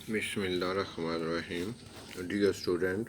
Bismillahirrahmanirrahim. Dear student,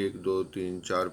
1 2 3 4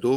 2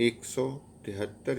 173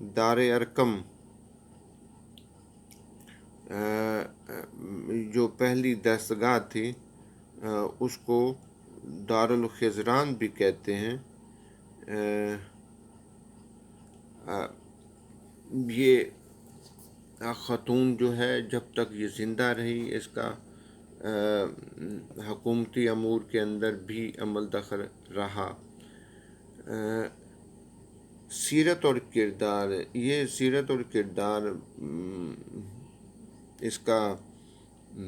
دار ارقم جو پہلی دستگاہ تھی اس کو دارالخضران بھی کہتے ہیں. یہ خاتون جو ہے جب تک یہ زندہ رہی اس کا حکومتی امور کے اندر بھی عمل دخل رہا. سیرت اور کردار، یہ سیرت اور کردار اس کا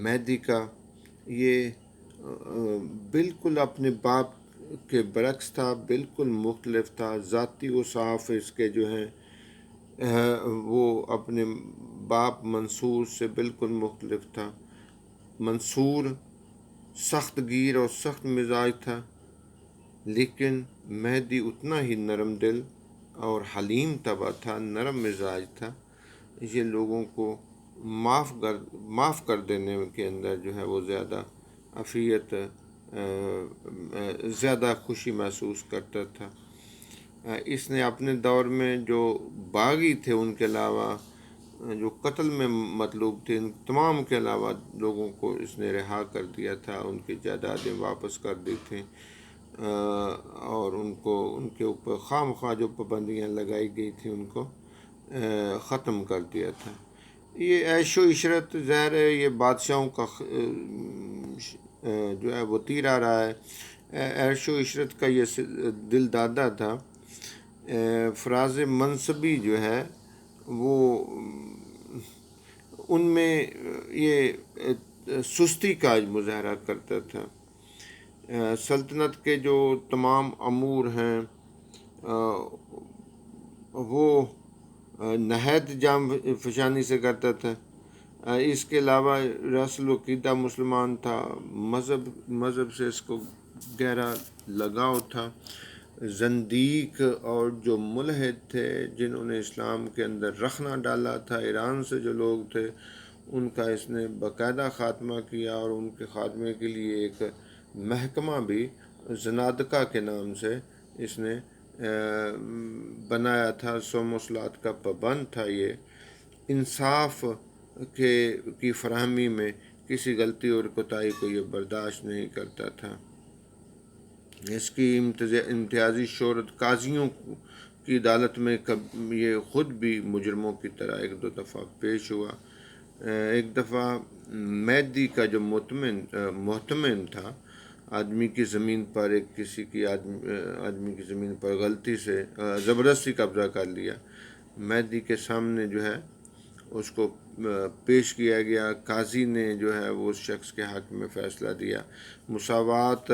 مہدی کا یہ بالکل اپنے باپ کے برعکس تھا، بالکل مختلف تھا. ذاتی اوصاف اس کے جو ہیں وہ اپنے باپ منصور سے بالکل مختلف تھا. منصور سخت گیر اور سخت مزاج تھا، لیکن مہدی اتنا ہی نرم دل اور حلیم طبع تھا، نرم مزاج تھا. یہ لوگوں کو معاف کر دینے کے اندر جو ہے وہ زیادہ عافیت، زیادہ خوشی محسوس کرتا تھا. اس نے اپنے دور میں جو باغی تھے ان کے علاوہ، جو قتل میں مطلوب تھے، ان تمام کے علاوہ لوگوں کو اس نے رہا کر دیا تھا، ان کی جائیدادیں واپس کر دی تھیں، اور ان کے اوپر خواہ مخواہ جو پابندیاں لگائی گئی تھیں ان کو ختم کر دیا تھا. یہ عیش و عشرت ظاہر ہے یہ بادشاہوں کا جو ہے وہ تیر آ رہا ہے. عیش و عشرت کا یہ دل دادا تھا. فراز منصبی جو ہے وہ ان میں یہ سستی کا مظاہرہ کرتا تھا. سلطنت کے جو تمام امور ہیں وہ نہایت جام فشانی سے کرتا تھا. اس کے علاوہ رسل وقیدہ مسلمان تھا، مذہب سے اس کو گہرا لگاؤ تھا. زندیق اور جو ملحد تھے جنہوں نے اسلام کے اندر رخنا ڈالا تھا، ایران سے جو لوگ تھے، ان کا اس نے باقاعدہ خاتمہ کیا، اور ان کے خاتمے کے لیے ایک محکمہ بھی زنادقہ کے نام سے اس نے بنایا تھا. 100 موصلات کا پابند تھا. یہ انصاف کی فراہمی میں کسی غلطی اور کوتاہی کو یہ برداشت نہیں کرتا تھا. اس کی امتیازی شہرت قاضیوں کی عدالت میں یہ خود بھی مجرموں کی طرح ایک دو دفعہ پیش ہوا. ایک دفعہ مہدی کا جو محتمم تھا، آدمی کی زمین پر کسی کی آدمی کی زمین پر غلطی سے زبردستی قبضہ کر لیا. مہدی کے سامنے جو ہے اس کو پیش کیا گیا. قاضی نے جو ہے وہ اس شخص کے حق میں فیصلہ دیا. مساوات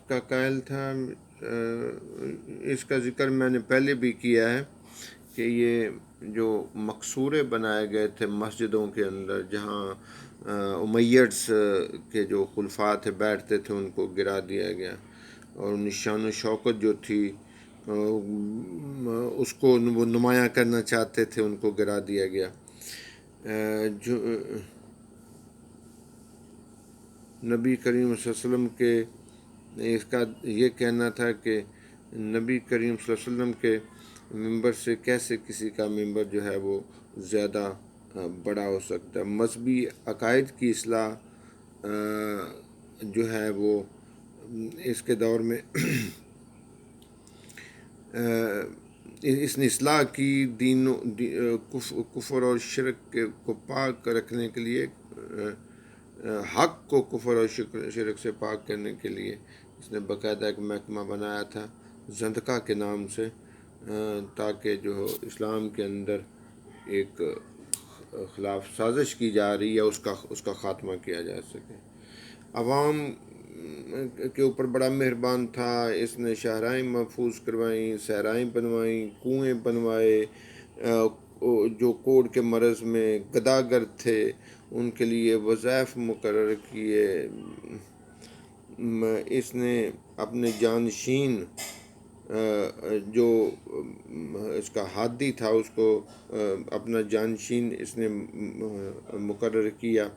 کا قائل تھا. اس کا ذکر میں نے پہلے بھی کیا ہے کہ یہ جو مقصورے بنائے گئے تھے مسجدوں کے اندر، جہاں امیڈس کے جو خلفاء تھے بیٹھتے تھے، ان کو گرا دیا گیا، اور نشان و شوکت جو تھی اس کو وہ نمایاں کرنا چاہتے تھے، ان کو گرا دیا گیا. جو نبی کریم صلی اللہ علیہ وسلم کے اس کا یہ کہنا تھا کہ نبی کریم صلی اللہ علیہ وسلم کے ممبر سے کیسے کسی کا ممبر جو ہے وہ زیادہ بڑا ہو سکتا ہے. مذہبی عقائد کی اصلاح جو ہے وہ اس کے دور میں اس نے اصلاح کی. کفر اور شرک کو پاک رکھنے کے لیے، حق کو کفر اور شرک سے پاک کرنے کے لیے اس نے باقاعدہ ایک محکمہ بنایا تھا زندقہ کے نام سے، تاکہ جو اسلام کے اندر ایک خلاف سازش کی جا رہی ہے اس کا خاتمہ کیا جا سکے. عوام کے اوپر بڑا مہربان تھا. اس نے شاہراہیں محفوظ کروائیں، صحرائیں بنوائیں، کنویں بنوائے. جو کوڑ کے مرض میں گداگر تھے ان کے لیے وظائف مقرر کیے. اس نے اپنے جانشین جو اس کا ہادی تھا اس کو اپنا جانشین اس نے مقرر کیا،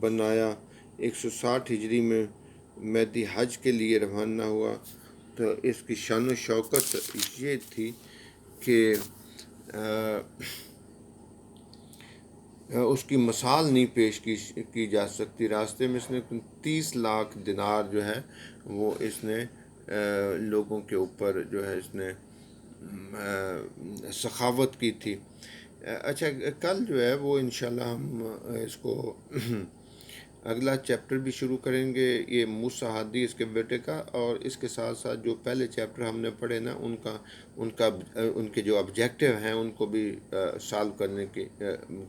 بنایا۔ 160 ہجری میں مہدی حج کے لیے روانہ ہوا، تو اس کی شان و شوکت یہ تھی کہ اس کی مثال نہیں پیش کی جا سکتی۔ راستے میں اس نے 30 لاکھ دینار جو ہے وہ اس نے لوگوں کے اوپر جو ہے اس نے سخاوت کی تھی۔ اچھا، کل جو ہے وہ انشاءاللہ ہم اس کو اگلا چیپٹر بھی شروع کریں گے، یہ موسیٰ ہادی اس کے بیٹے کا، اور اس کے ساتھ ساتھ جو پہلے چیپٹر ہم نے پڑھے نا ان کے جو آبجیکٹیو ہیں ان کو بھی سالو کرنے کی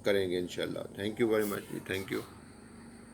کریں گے انشاءاللہ۔ Thank you very much ji, thank you.